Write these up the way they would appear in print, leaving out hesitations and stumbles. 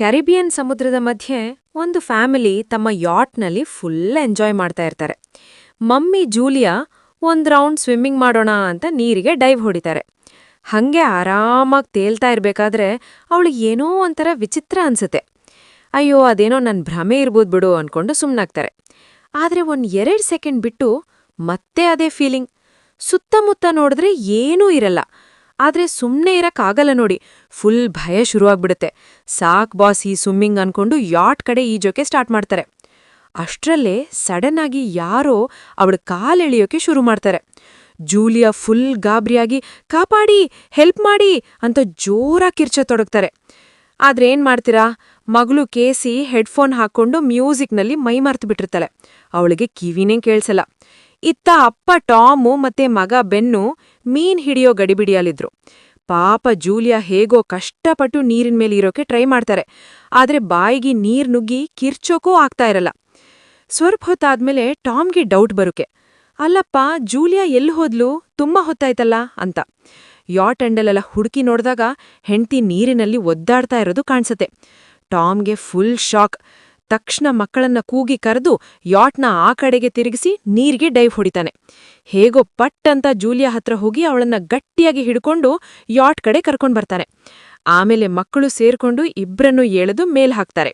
ಕ್ಯಾರಿಬಿಯನ್ ಸಮುದ್ರದ ಮಧ್ಯೆ ಒಂದು ಫ್ಯಾಮಿಲಿ ತಮ್ಮ ಯಾಟ್ನಲ್ಲಿ ಫುಲ್ ಎಂಜಾಯ್ ಮಾಡ್ತಾ ಇರ್ತಾರೆ. ಮಮ್ಮಿ ಜೂಲಿಯಾ ಒಂದ್ ರೌಂಡ್ ಸ್ವಿಮ್ಮಿಂಗ್ ಮಾಡೋಣ ಅಂತ ನೀರಿಗೆ ಡೈವ್ ಹೊಡಿತಾರೆ. ಹಂಗೆ ಆರಾಮಾಗಿ ತೇಲ್ತಾ ಇರ್ಬೇಕಾದ್ರೆ ಅವಳಿಗೆ ಏನೋ ಒಂಥರ ವಿಚಿತ್ರ ಅನ್ಸುತ್ತೆ. ಅಯ್ಯೋ ಅದೇನೋ ನನ್ ಭ್ರಮೆ ಇರ್ಬೋದು ಬಿಡು ಅನ್ಕೊಂಡು ಸುಮ್ನಾಗ್ತಾರೆ. ಆದ್ರೆ 2 ಸೆಕೆಂಡ್ ಬಿಟ್ಟು ಮತ್ತೆ ಅದೇ ಫೀಲಿಂಗ್. ಸುತ್ತಮುತ್ತ ನೋಡಿದ್ರೆ ಏನೂ ಇರಲ್ಲ. ಆದ್ರೆ ಸುಮ್ನೆ ಇರಕ್ಕಾಗಲ್ಲ ನೋಡಿ, ಫುಲ್ ಭಯ ಶುರುವಾಗ್ಬಿಡುತ್ತೆ. ಸಾಕ್ ಬಾಸ್ ಈ ಸ್ವಿಮ್ಮಿಂಗ್ ಅನ್ಕೊಂಡು ಯಾಟ್ ಕಡೆ ಈಜೋಕೆ ಸ್ಟಾರ್ಟ್ ಮಾಡ್ತಾರೆ. ಅಷ್ಟ್ರಲ್ಲೇ ಸಡನ್ ಆಗಿ ಯಾರೋ ಅವಳ ಕಾಲೆಳೆಯೋಕೆ ಶುರು ಮಾಡ್ತಾರೆ. ಜೂಲಿಯಾ ಫುಲ್ ಗಾಬ್ರಿಯಾಗಿ ಕಾಪಾಡಿ, ಹೆಲ್ಪ್ ಮಾಡಿ ಅಂತ ಜೋರಾಗಿ ಕಿರ್ಚತೊಡಗ್ತಾರೆ. ಆದ್ರೆ ಏನ್ ಮಾಡ್ತೀರಾ, ಮಗಳು ಕೇಸಿ ಹೆಡ್ಫೋನ್ ಹಾಕೊಂಡು ಮ್ಯೂಸಿಕ್ನಲ್ಲಿ ಮೈ ಮರ್ತು ಬಿಟ್ಟಿರ್ತಾಳೆ. ಅವಳಿಗೆ ಕಿವಿನೇ ಕೇಳ್ಸಲ್ಲ. ಇತ್ತ ಅಪ್ಪ ಟಾಮು ಮತ್ತೆ ಮಗ ಬೆನ್ನು ಮೀನ್ ಹಿಡಿಯೋ ಗಡಿಬಿಡಿಯಲ್ಲಿದ್ರು. ಪಾಪ ಜೂಲಿಯಾ ಹೇಗೋ ಕಷ್ಟಪಟ್ಟು ನೀರಿನ ಮೇಲೆ ಇರೋಕೆ ಟ್ರೈ ಮಾಡ್ತಾರೆ. ಆದ್ರೆ ಬಾಯಿಗೆ ನೀರ್ ನುಗ್ಗಿ ಕಿರ್ಚೋಕೂ ಆಗ್ತಾ ಇರಲ್ಲ. ಸ್ವಲ್ಪ ಹೊತ್ತಾದ್ಮೇಲೆ ಟಾಮ್ಗೆ ಡೌಟ್ ಬರುಕೆ, ಅಲ್ಲಪ್ಪ ಜೂಲಿಯಾ ಎಲ್ಲಿ ಹೋದ್ಲು, ತುಂಬಾ ಹೊತ್ತಾಯ್ತಲ್ಲ ಅಂತ. ಯಾಟ್ ಅಂಡಲೆಲ್ಲ ಹುಡುಕಿ ನೋಡ್ದಾಗ ಹೆಂಡ್ತಿ ನೀರಿನಲ್ಲಿ ಒದ್ದಾಡ್ತಾ ಇರೋದು ಕಾಣ್ಸತ್ತೆ. ಟಾಮ್ಗೆ ಫುಲ್ ಶಾಕ್. ತಕ್ಷಣ ಮಕ್ಕಳನ್ನ ಕೂಗಿ ಕರೆದು ಯಾಟ್ನ ಆ ಕಡೆಗೆ ತಿರುಗಿಸಿ ನೀರಿಗೆ ಡೈವ್ ಹೊಡಿತಾನೆ. ಹೇಗೋ ಪಟ್ ಅಂತ ಜೂಲಿಯಾ ಹತ್ರ ಹೋಗಿ ಅವಳನ್ನ ಗಟ್ಟಿಯಾಗಿ ಹಿಡ್ಕೊಂಡು ಯಾಟ್ ಕಡೆ ಕರ್ಕೊಂಡ್ ಬರ್ತಾನೆ. ಆಮೇಲೆ ಮಕ್ಕಳು ಸೇರ್ಕೊಂಡು ಇಬ್ರನ್ನೂ ಎಳೆದು ಮೇಲ್ ಹಾಕ್ತಾರೆ.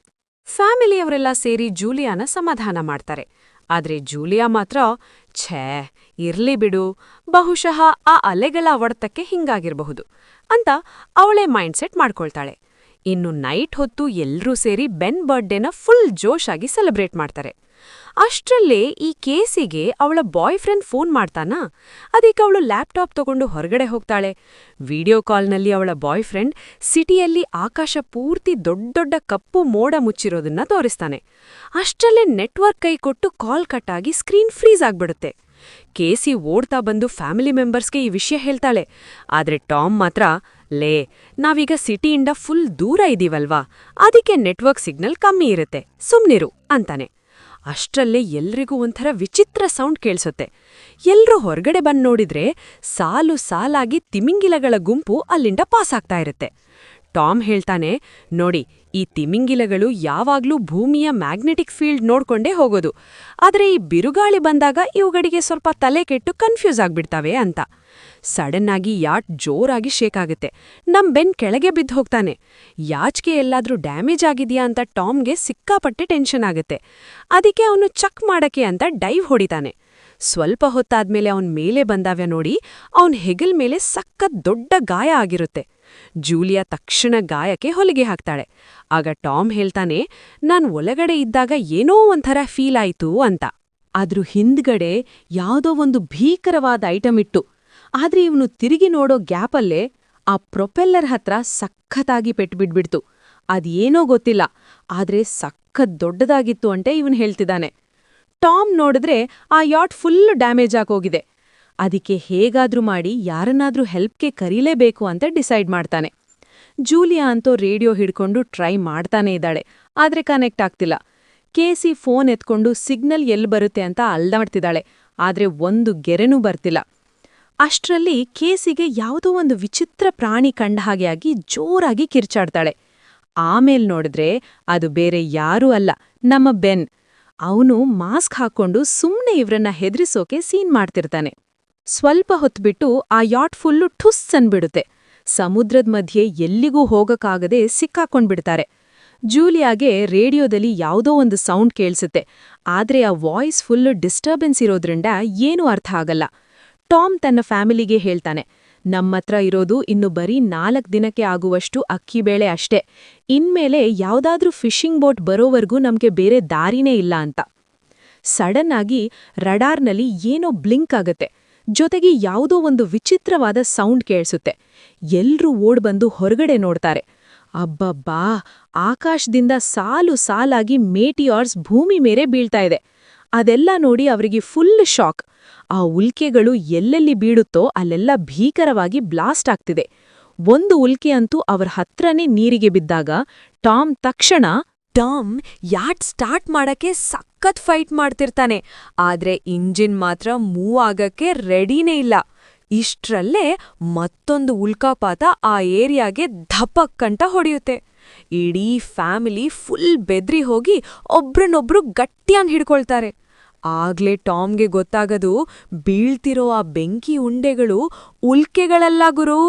ಫ್ಯಾಮಿಲಿಯವರೆಲ್ಲ ಸೇರಿ ಜೂಲಿಯಾನ ಸಮಾಧಾನ ಮಾಡ್ತಾರೆ. ಆದ್ರೆ ಜೂಲಿಯಾ ಮಾತ್ರ ಛೇ ಇರ್ಲಿ ಬಿಡು, ಬಹುಶಃ ಆ ಅಲೆಗಳ ಹೊಡೆತಕ್ಕೆ ಹಿಂಗಾಗಿರಬಹುದು ಅಂತ ಅವಳೇ ಮೈಂಡ್ಸೆಟ್ ಮಾಡ್ಕೊಳ್ತಾಳೆ. ಇನ್ನು ನೈಟ್ ಹೊತ್ತು ಎಲ್ರೂ ಸೇರಿ ಬೆನ್ ಬರ್ಡೇನ ಫುಲ್ ಜೋಶಾಗಿ ಸೆಲೆಬ್ರೇಟ್ ಮಾಡ್ತಾರೆ. ಅಷ್ಟ್ರಲ್ಲೇ ಈ ಕೇಸಿಗೆ ಅವಳ ಬಾಯ್ ಫ್ರೆಂಡ್ ಫೋನ್ ಮಾಡ್ತಾನಾ. ಅದಕ್ಕೆ ಅವಳು ಲ್ಯಾಪ್ಟಾಪ್ ತಗೊಂಡು ಹೊರಗಡೆ ಹೋಗ್ತಾಳೆ. ವಿಡಿಯೋ ಕಾಲ್ನಲ್ಲಿ ಅವಳ ಬಾಯ್ ಫ್ರೆಂಡ್ ಸಿಟಿಯಲ್ಲಿ ಆಕಾಶ ಪೂರ್ತಿ ದೊಡ್ಡ ಕಪ್ಪು ಮೋಡ ಮುಚ್ಚಿರೋದನ್ನ ತೋರಿಸ್ತಾನೆ. ಅಷ್ಟ್ರಲ್ಲೇ ನೆಟ್ವರ್ಕ್ ಕೈ ಕೊಟ್ಟು ಕಾಲ್ ಕಟ್ಟಾಗಿ ಸ್ಕ್ರೀನ್ ಫ್ರೀಸ್ ಆಗ್ಬಿಡುತ್ತೆ. ಕೇಸಿ ಓಡ್ತಾ ಬಂದು ಫ್ಯಾಮಿಲಿ ಮೆಂಬರ್ಸ್ಗೆ ಈ ವಿಷಯ ಹೇಳ್ತಾಳೆ. ಆದ್ರೆ ಟಾಮ್ ಮಾತ್ರ ಲೇ, ನಾವೀಗ ಸಿಟಿಯಿಂದ ಫುಲ್ ದೂರ ಇದೀವಲ್ವಾ, ಅದಕ್ಕೆ ನೆಟ್ವರ್ಕ್ ಸಿಗ್ನಲ್ ಕಮ್ಮಿ ಇರುತ್ತೆ, ಸುಮ್ನಿರು ಅಂತಾನೆ. ಅಷ್ಟ್ರಲ್ಲೇ ಎಲ್ರಿಗೂ ಒಂಥರ ವಿಚಿತ್ರ ಸೌಂಡ್ ಕೇಳಿಸುತ್ತೆ. ಎಲ್ರೂ ಹೊರಗಡೆ ಬಂದ್ ನೋಡಿದ್ರೆ ಸಾಲು ಸಾಲಾಗಿ ತಿಮಿಂಗಿಲಗಳ ಗುಂಪು ಅಲ್ಲಿಂದ ಪಾಸ್ ಆಗ್ತಾ ಇರುತ್ತೆ. ಟಾಮ್ ಹೇಳ್ತಾನೆ, ನೋಡಿ ಈ ತಿಮಿಂಗಿಲಗಳು ಯಾವಾಗ್ಲೂ ಭೂಮಿಯ ಮ್ಯಾಗ್ನೆಟಿಕ್ ಫೀಲ್ಡ್ ನೋಡ್ಕೊಂಡೇ ಹೋಗೋದು. ಆದ್ರೆ ಈ ಬಿರುಗಾಳಿ ಬಂದಾಗ ಇವುಗಳಿಗೆ ಸ್ವಲ್ಪ ತಲೆ ಕೆಟ್ಟು ಕನ್ಫ್ಯೂಸ್ ಆಗ್ಬಿಡ್ತಾವೆ ಅಂತ. ಸಡನ್ ಆಗಿ ಯಾಟ್ ಜೋರಾಗಿ ಶೇಕ್ ಆಗುತ್ತೆ. ಬೆನ್ ಕೆಳಗೆ ಬಿದ್ದು ಹೋಗ್ತಾನೆ. ಯಾಚ್ಗೆ ಎಲ್ಲಾದ್ರೂ ಡ್ಯಾಮೇಜ್ ಆಗಿದ್ಯಾ ಅಂತ ಟಾಮ್ಗೆ ಸಿಕ್ಕಾಪಟ್ಟೆ ಟೆನ್ಷನ್ ಆಗುತ್ತೆ. ಅದಕ್ಕೆ ಅವನು ಚೆಕ್ ಮಾಡಕ್ಕೆ ಅಂತ ಡೈವ್ ಹೊಡಿತಾನೆ. ಸ್ವಲ್ಪ ಹೊತ್ತಾದ್ಮೇಲೆ ಅವನ್ ಮೇಲೆ ಬಂದಾವ್ಯ ನೋಡಿ, ಅವನ್ ಹೆಗಲ್ ಮೇಲೆ ಸಖತ್ ದೊಡ್ಡ ಗಾಯ ಆಗಿರುತ್ತೆ. ಜೂಲಿಯಾ ತಕ್ಷಣ ಗಾಯಕ್ಕೆ ಹೊಲಿಗೆ ಹಾಕ್ತಾಳೆ. ಆಗ ಟಾಮ್ ಹೇಳ್ತಾನೆ, ನಾನ್ ಒಳಗಡೆ ಇದ್ದಾಗ ಏನೋ ಒಂಥರ ಫೀಲ್ ಆಯ್ತು ಅಂತ. ಆದ್ರೂ ಹಿಂದ್ಗಡೆ ಯಾವುದೋ ಒಂದು ಭೀಕರವಾದ ಐಟಮ್ ಇಟ್ಟು. ಆದ್ರೆ ಇವನು ತಿರುಗಿ ನೋಡೋ ಗ್ಯಾಪಲ್ಲೇ ಆ ಪ್ರೊಪೆಲ್ಲರ್ ಹತ್ರ ಸಖತ್ತಾಗಿ ಪೆಟ್ಬಿಡ್ಬಿಡ್ತು. ಅದೇನೋ ಗೊತ್ತಿಲ್ಲ, ಆದ್ರೆ ಸಖತ್ ದೊಡ್ಡದಾಗಿತ್ತು ಅಂತೆ ಇವನು ಹೇಳ್ತಿದ್ದಾನೆ. ಟಾಮ್ ನೋಡಿದ್ರೆ ಆ ಯಾಟ್ ಫುಲ್ ಡ್ಯಾಮೇಜ್ ಆಗೋಗಿದೆ. ಅದಕ್ಕೆ ಹೇಗಾದ್ರೂ ಮಾಡಿ ಯಾರನ್ನಾದ್ರೂ ಹೆಲ್ಪ್ಗೆ ಕರೀಲೇಬೇಕು ಅಂತ ಡಿಸೈಡ್ ಮಾಡ್ತಾನೆ. ಜೂಲಿಯಾ ಅಂತೂ ರೇಡಿಯೋ ಹಿಡ್ಕೊಂಡು ಟ್ರೈ ಮಾಡ್ತಾನೇ ಇದ್ದಾಳೆ, ಆದ್ರೆ ಕನೆಕ್ಟ್ ಆಗ್ತಿಲ್ಲ. ಕೇಸಿ ಫೋನ್ ಎತ್ಕೊಂಡು ಸಿಗ್ನಲ್ ಎಲ್ಲಿ ಬರುತ್ತೆ ಅಂತ ಅಲ್ದಾಡ್ತಿದ್ದಾಳೆ, ಆದ್ರೆ ಒಂದು ಗೆರೆನೂ ಬರ್ತಿಲ್ಲ. ಅಷ್ಟ್ರಲ್ಲಿ ಕೇಸಿಗೆ ಯಾವುದೋ ಒಂದು ವಿಚಿತ್ರ ಪ್ರಾಣಿ ಕಂಡ ಹಾಗೆ ಆಗಿ ಜೋರಾಗಿ ಕಿರ್ಚಾಡ್ತಾಳೆ. ಆಮೇಲ್ ನೋಡಿದ್ರೆ ಅದು ಬೇರೆ ಯಾರೂ ಅಲ್ಲ, ನಮ್ಮ ಬೆನ್. ಅವನು ಮಾಸ್ಕ್ ಹಾಕೊಂಡು ಸುಮ್ನೆ ಇವ್ರನ್ನ ಹೆದರಿಸೋಕೆ ಸೀನ್ ಮಾಡ್ತಿರ್ತಾನೆ. ಸ್ವಲ್ಪ ಹೊತ್ಬಿಟ್ಟು ಆ ಯಾಟ್ ಫುಲ್ಲು ಠುಸ್ ಅನ್ಬಿಡುತ್ತೆ. ಸಮುದ್ರದ ಮಧ್ಯೆ ಎಲ್ಲಿಗೂ ಹೋಗಕ್ಕಾಗದೆ ಸಿಕ್ಕಾಕೊಂಡ್ಬಿಡ್ತಾರೆ. ಜೂಲಿಯಾಗೆ ರೇಡಿಯೋದಲ್ಲಿ ಯಾವುದೋ ಒಂದು ಸೌಂಡ್ ಕೇಳಿಸುತ್ತೆ, ಆದ್ರೆ ಆ ವಾಯ್ಸ್ ಫುಲ್ಲು ಡಿಸ್ಟರ್ಬೆನ್ಸ್ ಇರೋದ್ರಿಂದ ಏನೂ ಅರ್ಥ ಆಗಲ್ಲ. ಟಾಮ್ ತನ್ನ ಫ್ಯಾಮಿಲಿಗೆ ಹೇಳ್ತಾನೆ, ನಮ್ಮತ್ರ ಇರೋದು ಇನ್ನು ಬರೀ 4 ದಿನಕ್ಕೆ ಆಗುವಷ್ಟು ಅಕ್ಕಿಬೇಳೆ ಅಷ್ಟೇ. ಇನ್ಮೇಲೆ ಯಾವುದಾದ್ರೂ ಫಿಶಿಂಗ್ ಬೋಟ್ ಬರೋವರೆಗೂ ನಮ್ಗೆ ಬೇರೆ ದಾರಿನೇ ಇಲ್ಲ ಅಂತ. ಸಡನ್ ಆಗಿ ರಡಾರ್ನಲ್ಲಿ ಏನೋ ಬ್ಲಿಂಕ್ ಆಗತ್ತೆ. ಜೊತೆಗೆ ಯಾವುದೋ ಒಂದು ವಿಚಿತ್ರವಾದ ಸೌಂಡ್ ಕೇಳಿಸುತ್ತೆ. ಎಲ್ರೂ ಓಡ್ಬಂದು ಹೊರಗಡೆ ನೋಡ್ತಾರೆ. ಅಬ್ಬಬ್ಬಾ, ಆಕಾಶದಿಂದ ಸಾಲು ಸಾಲಾಗಿ ಮೇಟಿಯಾರ್ಸ್ ಭೂಮಿ ಮೇಲೆ ಬೀಳ್ತಾ ಇದೆ. ಅದೆಲ್ಲ ನೋಡಿ ಅವರಿಗೆ ಫುಲ್ ಶಾಕ್. ಆ ಉಲ್ಕೆಗಳು ಎಲ್ಲೆಲ್ಲಿ ಬೀಳುತ್ತೋ ಅಲ್ಲೆಲ್ಲ ಭೀಕರವಾಗಿ ಬ್ಲಾಸ್ಟ್ ಆಗ್ತಿದೆ. ಒಂದು ಉಲ್ಕೆ ಅಂತೂ ಅವರ ಹತ್ರನೇ ನೀರಿಗೆ ಬಿದ್ದಾಗ ಟಾಮ್ ತಕ್ಷಣ ಯಾಟ್ ಸ್ಟಾರ್ಟ್ ಮಾಡಕ್ಕೆ ಸಖತ್ ಫೈಟ್ ಮಾಡ್ತಿರ್ತಾನೆ. ಆದ್ರೆ ಇಂಜಿನ್ ಮಾತ್ರ ಮೂವ್ ಆಗಕ್ಕೆ ರೆಡಿನೇ ಇಲ್ಲ. ಇಷ್ಟ್ರಲ್ಲೇ ಮತ್ತೊಂದು ಉಲ್ಕಾಪಾತ ಆ ಏರಿಯಾಗೆ ಧಪಕ್ಕಂತ ಹೊಡೆಯುತ್ತೆ. ಇಡೀ ಫ್ಯಾಮಿಲಿ ಫುಲ್ ಬೆದ್ರಿ ಹೋಗಿ ಒಬ್ರನ್ನೊಬ್ರು ಗಟ್ಟಿಯಾಗಿ ಹಿಡ್ಕೊಳ್ತಾರೆ. ಆಗ್ಲೇ ಟಾಮ್ಗೆ ಗೊತ್ತಾಗದು, ಬೀಳ್ತಿರೋ ಆ ಬೆಂಕಿ ಉಂಡೆಗಳು ಉಲ್ಕೆಗಳಲ್ಲ ಗುರು,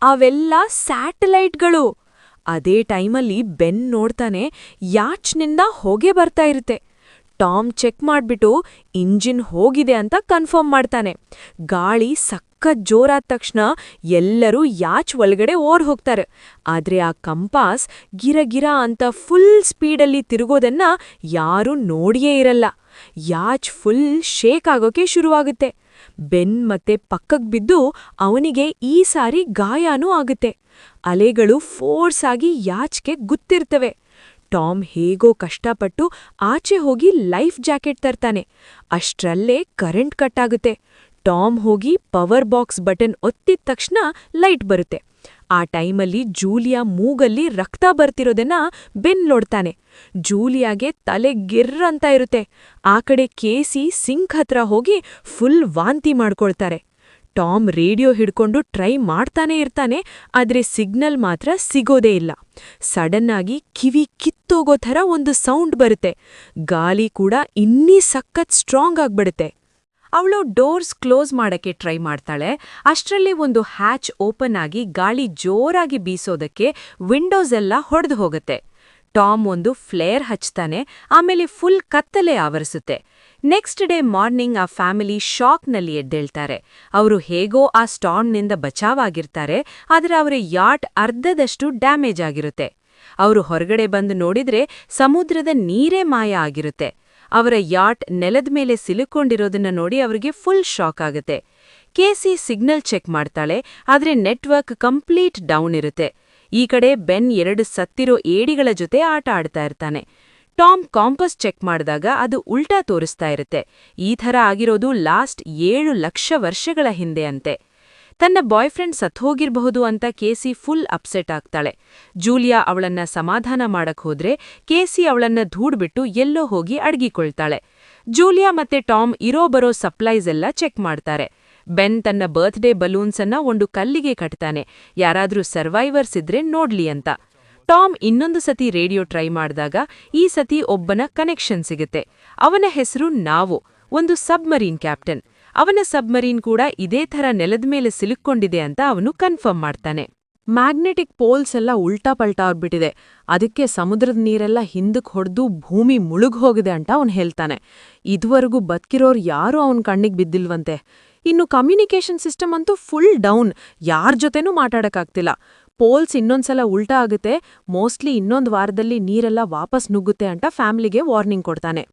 ಅವೆಲ್ಲ ಸ್ಯಾಟಲೈಟ್ಗಳು. ಅದೇ ಟೈಮಲ್ಲಿ ಬೆನ್ ನೋಡ್ತಾನೆ, ಯಾಚ್ನಿಂದ ಹೊಗೆ ಬರ್ತಾ ಇರುತ್ತೆ. ಟಾಮ್ ಚೆಕ್ ಮಾಡ್ಬಿಟ್ಟು ಇಂಜಿನ್ ಹೋಗಿದೆ ಅಂತ ಕನ್ಫರ್ಮ್ ಮಾಡ್ತಾನೆ. ಗಾಳಿ ಸಖತ್ ಜೋರಾದ ತಕ್ಷಣ ಎಲ್ಲರೂ ಯಾಚ್ ಒಳಗಡೆ ಓಡ್ ಹೋಗ್ತಾರೆ. ಆದ್ರೆ ಆ ಕಂಪಾಸ್ ಗಿರಗಿರ ಅಂತ ಫುಲ್ ಸ್ಪೀಡಲ್ಲಿ ತಿರುಗೋದನ್ನ ಯಾರೂ ನೋಡಿಯೇ ಇರಲ್ಲ. ಯಾಚ್ ಫುಲ್ ಶೇಕ್ ಆಗೋಕೆ ಶುರುವಾಗುತ್ತೆ. ಬೆನ್ ಮತ್ತೆ ಪಕ್ಕಕ್ ಬಿದ್ದು ಅವನಿಗೆ ಈ ಸಾರಿ ಗಾಯನೂ ಆಗುತ್ತೆ. ಅಲೆಗಳು ಫೋರ್ಸ್ ಆಗಿ ಯಾಚ್ಗೆ ಗುತ್ತಿರ್ತವೆ. ಟಾಮ್ ಹೇಗೋ ಕಷ್ಟಪಟ್ಟು ಆಚೆ ಹೋಗಿ ಲೈಫ್ ಜಾಕೆಟ್ ತರ್ತಾನೆ. ಅಷ್ಟ್ರಲ್ಲೇ ಕರೆಂಟ್ ಕಟ್ ಆಗುತ್ತೆ. ಟಾಮ್ ಹೋಗಿ ಪವರ್ ಬಾಕ್ಸ್ ಬಟನ್ ಒತ್ತಿದ ತಕ್ಷಣ ಲೈಟ್ ಬರುತ್ತೆ. ಆ ಟೈಮಲ್ಲಿ ಜೂಲಿಯಾ ಮೂಗಲ್ಲಿ ರಕ್ತ ಬರ್ತಿರೋದನ್ನ ಬೆನ್ ನೋಡ್ತಾನೆ. ಜೂಲಿಯಾಗೆ ತಲೆ ಗಿರ್ರಂತ ಇರುತ್ತೆ. ಆ ಕಡೆ ಕೇಸಿ ಸಿಂಕ್ ಹತ್ರ ಹೋಗಿ ಫುಲ್ ವಾಂತಿ ಮಾಡ್ಕೊಳ್ತಾರೆ. ಟಾಮ್ ರೇಡಿಯೋ ಹಿಡ್ಕೊಂಡು ಟ್ರೈ ಮಾಡ್ತಾನೇ ಇರ್ತಾನೆ, ಆದ್ರೆ ಸಿಗ್ನಲ್ ಮಾತ್ರ ಸಿಗೋದೇ ಇಲ್ಲ. ಸಡನ್ ಆಗಿ ಕಿವಿ ಕಿತ್ತೋಗೋ ಥರ ಒಂದು ಸೌಂಡ್ ಬರುತ್ತೆ. ಗಾಳಿ ಕೂಡ ಇನ್ನೀ ಸಖತ್ ಸ್ಟ್ರಾಂಗ್ ಆಗ್ಬಿಡುತ್ತೆ. ಅವಳು ಡೋರ್ಸ್ ಕ್ಲೋಸ್ ಮಾಡಕ್ಕೆ ಟ್ರೈ ಮಾಡ್ತಾಳೆ. ಅಷ್ಟರಲ್ಲಿ ಒಂದು ಹ್ಯಾಚ್ ಓಪನ್ ಆಗಿ ಗಾಳಿ ಜೋರಾಗಿ ಬೀಸೋದಕ್ಕೆ ವಿಂಡೋಸ್ ಎಲ್ಲ ಹೊಡೆದು ಹೋಗುತ್ತೆ. ಟಾಮ್ ಒಂದು ಫ್ಲೇರ್ ಹಚ್ತಾನೆ. ಆಮೇಲೆ ಫುಲ್ ಕತ್ತಲೆ ಆವರಿಸುತ್ತೆ. ನೆಕ್ಸ್ಟ್ ಡೇ ಮಾರ್ನಿಂಗ್ ಆ ಫ್ಯಾಮಿಲಿ ಶಾಕ್ನಲ್ಲಿ ಎದ್ದೇಳ್ತಾರೆ. ಅವರು ಹೇಗೋ ಆ ಸ್ಟಾರ್ಮ್ನಿಂದ ಬಚಾವಾಗಿರ್ತಾರೆ, ಆದರೆ ಅವರ ಯಾಟ್ ಅರ್ಧದಷ್ಟು ಡ್ಯಾಮೇಜ್ ಆಗಿರುತ್ತೆ. ಅವರು ಹೊರಗಡೆ ಬಂದು ನೋಡಿದ್ರೆ ಸಮುದ್ರದ ನೀರೇ ಮಾಯ ಆಗಿರುತ್ತೆ. ಅವರ ಯಾಟ್ ನೆಲದ ಮೇಲೆ ಸಿಲುಕೊಂಡಿರೋದನ್ನ ನೋಡಿ ಅವರಿಗೆ ಫುಲ್ ಶಾಕ್ ಆಗುತ್ತೆ. ಕೇಸಿ ಸಿಗ್ನಲ್ ಚೆಕ್ ಮಾಡ್ತಾಳೆ, ಆದ್ರೆ ನೆಟ್ವರ್ಕ್ ಕಂಪ್ಲೀಟ್ ಡೌನ್ ಇರುತ್ತೆ. ಈ ಕಡೆ ಬೆನ್ 2 ಸತ್ತಿರೋ ಏಡಿಗಳ ಜೊತೆ ಆಟ ಆಡ್ತಾ ಇರ್ತಾನೆ. ಟಾಮ್ ಕಾಂಪಸ್ ಚೆಕ್ ಮಾಡಿದಾಗ ಅದು ಉಲ್ಟಾ ತೋರಿಸ್ತಾ ಇರುತ್ತೆ. ಈ ಥರ ಆಗಿರೋದು ಲಾಸ್ಟ್ 7 ಲಕ್ಷ ವರ್ಷಗಳ ಹಿಂದೆ ಅಂತೆ. ತನ್ನ ಬಾಯ್ಫ್ರೆಂಡ್ ಸತ್ಹೋಗಿರಬಹುದು ಅಂತ ಕೇಸಿ ಫುಲ್ ಅಪ್ಸೆಟ್ ಆಗ್ತಾಳೆ. ಜೂಲಿಯಾ ಅವಳನ್ನ ಸಮಾಧಾನ ಮಾಡಕ್ ಹೋದ್ರೆ ಕೇಸಿ ಅವಳನ್ನ ಧೂಡ್ಬಿಟ್ಟು ಎಲ್ಲೋ ಹೋಗಿ ಅಡಗಿಕೊಳ್ತಾಳೆ. ಜೂಲಿಯಾ ಮತ್ತೆ ಟಾಮ್ ಬರೋ ಸಪ್ಲೈಸ್ ಎಲ್ಲ ಚೆಕ್ ಮಾಡ್ತಾರೆ. ಬೆನ್ ತನ್ನ ಬರ್ತ್ಡೇ ಬಲೂನ್ಸ್ ಅನ್ನ ಒಂದು ಕಲ್ಲಿಗೆ ಕಟ್ತಾನೆ, ಯಾರಾದ್ರೂ ಸರ್ವೈವರ್ಸ್ ಇದ್ರೆ ನೋಡ್ಲಿ ಅಂತ. ಟಾಮ್ ಇನ್ನೊಂದು ಸತಿ ರೇಡಿಯೋ ಟ್ರೈ ಮಾಡಿದಾಗ ಈ ಸತಿ ಒಬ್ಬನ ಕನೆಕ್ಷನ್ ಸಿಗುತ್ತೆ. ಅವನ ಹೆಸರು ನಾವೋ, ಒಂದು ಸಬ್ಮರೀನ್ ಕ್ಯಾಪ್ಟನ್. ಅವನ ಸಬ್ಮರೀನ್ ಕೂಡ ಇದೇ ಥರ ನೆಲದ ಮೇಲೆ ಸಿಲುಕ್ಕೊಂಡಿದೆ ಅಂತ ಅವನು ಕನ್ಫರ್ಮ್ ಮಾಡ್ತಾನೆ. ಮ್ಯಾಗ್ನೆಟಿಕ್ ಪೋಲ್ಸ್ ಎಲ್ಲ ಉಲ್ಟಾ ಪಲ್ಟಾ ಆಗ್ಬಿಟ್ಟಿದೆ, ಅದಕ್ಕೆ ಸಮುದ್ರದ ನೀರೆಲ್ಲ ಹಿಂದಕ್ಕೆ ಹೊಡೆದು ಭೂಮಿ ಮುಳುಗ್ ಹೋಗಿದೆ ಅಂತ ಅವನು ಹೇಳ್ತಾನೆ. ಇದುವರೆಗೂ ಬದುಕಿರೋರು ಯಾರೂ ಅವನ ಕಣ್ಣಿಗೆ ಬಿದ್ದಿಲ್ವಂತೆ. ಇನ್ನು ಕಮ್ಯುನಿಕೇಷನ್ ಸಿಸ್ಟಮ್ ಅಂತೂ ಫುಲ್ ಡೌನ್, ಯಾರ ಜೊತೆನೂ ಮಾತಾಡಕ್ಕಾಗ್ತಿಲ್ಲ. ಪೋಲ್ಸ್ ಇನ್ನೊಂದ್ಸಲ ಉಲ್ಟಾ ಆಗುತ್ತೆ, ಮೋಸ್ಟ್ಲಿ ಇನ್ನೊಂದು ವಾರದಲ್ಲಿ ನೀರೆಲ್ಲ ವಾಪಸ್ ನುಗ್ಗುತ್ತೆ ಅಂತ ಫ್ಯಾಮಿಲಿಗೆ ವಾರ್ನಿಂಗ್ ಕೊಡ್ತಾನೆ.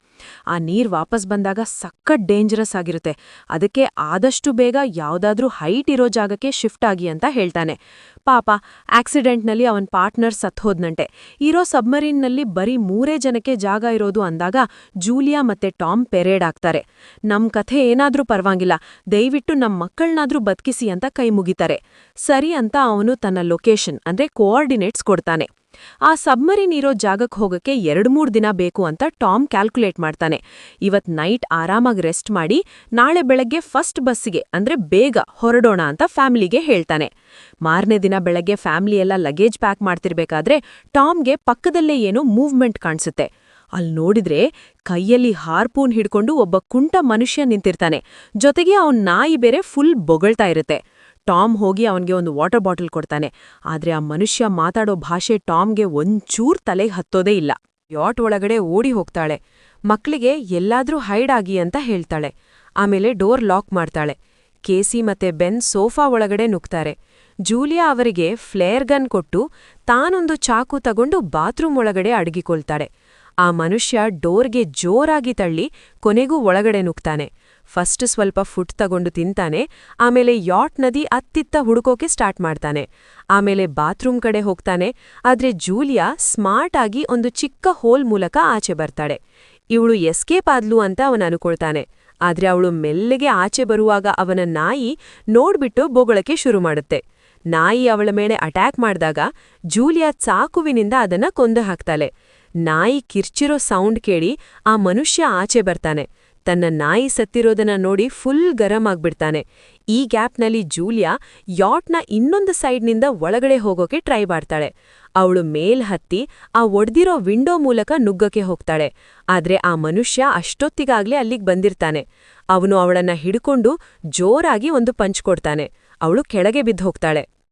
ಆ ನೀರ್ ವಾಪಸ್ ಬಂದಾಗ ಸಖತ್ ಡೇಂಜರಸ್ ಆಗಿರುತ್ತೆ, ಅದಕ್ಕೆ ಆದಷ್ಟು ಬೇಗ ಯಾವುದಾದ್ರೂ ಹೈಟ್ ಇರೋ ಜಾಗಕ್ಕೆ ಶಿಫ್ಟ್ ಆಗಿ ಅಂತ ಹೇಳ್ತಾನೆ. ಪಾಪ ಆಕ್ಸಿಡೆಂಟ್ನಲ್ಲಿ ಅವನ್ ಪಾರ್ಟ್ನರ್ ಸತ್ಹೋದ್ನಂತೆ. ಇರೋ ಸಬ್ಮರೀನ್ನಲ್ಲಿ ಬರೀ 3 ಜನಕ್ಕೆ ಜಾಗ ಇರೋದು ಅಂದಾಗ ಜೂಲಿಯಾ ಮತ್ತೆ ಟಾಮ್ ಪೆರೇಡ್ ಆಗ್ತಾರೆ. ನಮ್ ಕಥೆ ಏನಾದ್ರೂ ಪರವಾಗಿಲ್ಲ, ದಯವಿಟ್ಟು ನಮ್ ಮಕ್ಕಳನ್ನಾದ್ರೂ ಬದುಕಿಸಿ ಅಂತ ಕೈ ಮುಗಿತಾರೆ. ಸರಿ ಅಂತ ಅವನು ತನ್ನ ಲೊಕೇಶನ್ ಅಂದ್ರೆ ಕೋಆರ್ಡಿನೇಟ್ಸ್ ಕೊಡ್ತಾನೆ. ಆ ಸಬ್ಮರೀನ್ ಇರೋ ಜಾಗಕ್ಕೆ ಹೋಗಕ್ಕೆ 2-3 ದಿನ ಬೇಕು ಅಂತ ಟಾಮ್ ಕ್ಯಾಲ್ಕುಲೇಟ್ ಮಾಡ್ತಾನೆ. ಇವತ್ ನೈಟ್ ಆರಾಮಾಗಿ ರೆಸ್ಟ್ ಮಾಡಿ ನಾಳೆ ಬೆಳಗ್ಗೆ ಫಸ್ಟ್ ಬಸ್ಸಿಗೆ ಅಂದ್ರೆ ಬೇಗ ಹೊರಡೋಣ ಅಂತ ಫ್ಯಾಮಿಲಿಗೆ ಹೇಳ್ತಾನೆ. ಮಾರನೇ ದಿನ ಬೆಳಗ್ಗೆ ಫ್ಯಾಮಿಲಿ ಎಲ್ಲ ಲಗೇಜ್ ಪ್ಯಾಕ್ ಮಾಡ್ತಿರ್ಬೇಕಾದ್ರೆ ಟಾಮ್ಗೆ ಪಕ್ಕದಲ್ಲೇ ಏನೋ ಮೂವ್ಮೆಂಟ್ ಕಾಣಿಸುತ್ತೆ. ಅಲ್ಲಿ ನೋಡಿದ್ರೆ ಕೈಯಲ್ಲಿ ಹಾರ್ಪೂನ್ ಹಿಡ್ಕೊಂಡು ಒಬ್ಬ ಕುಂಟ ಮನುಷ್ಯ ನಿಂತಿರ್ತಾನೆ. ಜೊತೆಗೆ ಅವನ್ ನಾಯಿ ಬೇರೆ ಫುಲ್ ಬೊಗಳ್ತಾ ಇರುತ್ತೆ. ಟಾಮ್ ಹೋಗಿ ಅವನಿಗೆ ಒಂದು ವಾಟರ್ ಬಾಟಲ್ ಕೊಡ್ತಾನೆ. ಆದ್ರೆ ಆ ಮನುಷ್ಯ ಮಾತಾಡೋ ಭಾಷೆ ಟಾಮ್ಗೆ ಒಂಚೂರ್ ತಲೆಗೆ ಹತ್ತೋದೇ ಇಲ್ಲ. ಯಾಟ್ ಒಳಗಡೆ ಓಡಿ ಹೋಗ್ತಾಳೆ. ಮಕ್ಳಿಗೆ ಎಲ್ಲಾದ್ರೂ ಹೈಡ್ ಆಗಿ ಅಂತ ಹೇಳ್ತಾಳೆ. ಆಮೇಲೆ ಡೋರ್ ಲಾಕ್ ಮಾಡ್ತಾಳೆ. ಕೇಸಿ ಮತ್ತೆ ಬೆನ್ ಸೋಫಾ ಒಳಗಡೆ ನುಗ್ತಾರೆ. ಜೂಲಿಯಾ ಅವರಿಗೆ ಫ್ಲೇರ್ ಗನ್ ಕೊಟ್ಟು ತಾನೊಂದು ಚಾಕು ತಗೊಂಡು ಬಾತ್ರೂಮ್ ಒಳಗಡೆ ಅಡಗಿಕೊಳ್ತಾಳೆ. ಆ ಮನುಷ್ಯ ಡೋರ್ಗೆ ಜೋರಾಗಿ ತಳ್ಳಿ ಕೊನೆಗೂ ಒಳಗಡೆ ನುಗ್ತಾನೆ. ಫಸ್ಟ್ ಸ್ವಲ್ಪ ಫುಡ್ ತಗೊಂಡು ತಿಂತಾನೆ. ಆಮೇಲೆ ಯಾಟ್ ನದಿ ಅತ್ತಿತ್ತ ಹುಡುಕೋಕೆ ಸ್ಟಾರ್ಟ್ ಮಾಡ್ತಾನೆ. ಆಮೇಲೆ ಬಾತ್ರೂಮ್ ಕಡೆ ಹೋಗ್ತಾನೆ. ಆದ್ರೆ ಜೂಲಿಯಾ ಸ್ಮಾರ್ಟ್ ಆಗಿ ಒಂದು ಚಿಕ್ಕ ಹೋಲ್ ಮೂಲಕ ಆಚೆ ಬರ್ತಾಳೆ. ಇವಳು ಎಸ್ಕೇಪ್ ಆದ್ಲು ಅಂತ ಅವನು ಅನ್ಕೊಳ್ತಾನೆ. ಆದ್ರೆ ಅವಳು ಮೆಲ್ಲಗೆ ಆಚೆ ಬರುವಾಗ ಅವನ ನಾಯಿ ನೋಡ್ಬಿಟ್ಟು ಬೊಗಳಕ್ಕೆ ಶುರು ಮಾಡುತ್ತೆ. ನಾಯಿ ಅವಳ ಮೇಲೆ ಅಟ್ಯಾಕ್ ಮಾಡಿದಾಗ ಜೂಲಿಯಾ ಚಾಕುವಿನಿಂದ ಅದನ್ನ ಕೊಂದು ಹಾಕ್ತಾಳೆ. ನಾಯಿ ಕಿರ್ಚಿರೋ ಸೌಂಡ್ ಕೇಳಿ ಆ ಮನುಷ್ಯ ಆಚೆ ಬರ್ತಾನೆ. ತನ್ನ ನಾಯಿ ಸತ್ತಿರೋದನ್ನ ನೋಡಿ ಫುಲ್ ಗರಂ ಆಗ್ಬಿಡ್ತಾನೆ. ಈ ಗ್ಯಾಪ್ನಲ್ಲಿ ಜೂಲಿಯಾ ಯಾಟ್ನ ಇನ್ನೊಂದು ಸೈಡ್ನಿಂದ ಒಳಗಡೆ ಹೋಗೋಕೆ ಟ್ರೈ ಮಾಡ್ತಾಳೆ. ಅವಳು ಮೇಲ್ ಹತ್ತಿ ಆ ಒಡ್ದಿರೋ ವಿಂಡೋ ಮೂಲಕ ನುಗ್ಗಕ್ಕೆ ಹೋಗ್ತಾಳೆ. ಆದ್ರೆ ಆ ಮನುಷ್ಯ ಅಷ್ಟೊತ್ತಿಗಾಗ್ಲೇ ಅಲ್ಲಿಗ್ ಬಂದಿರ್ತಾನೆ. ಅವನು ಅವಳನ್ನ ಹಿಡ್ಕೊಂಡು ಜೋರಾಗಿ ಒಂದು ಪಂಚ್ ಕೊಡ್ತಾನೆ. ಅವಳು ಕೆಳಗೆ ಬಿದ್ದು ಹೋಗ್ತಾಳೆ.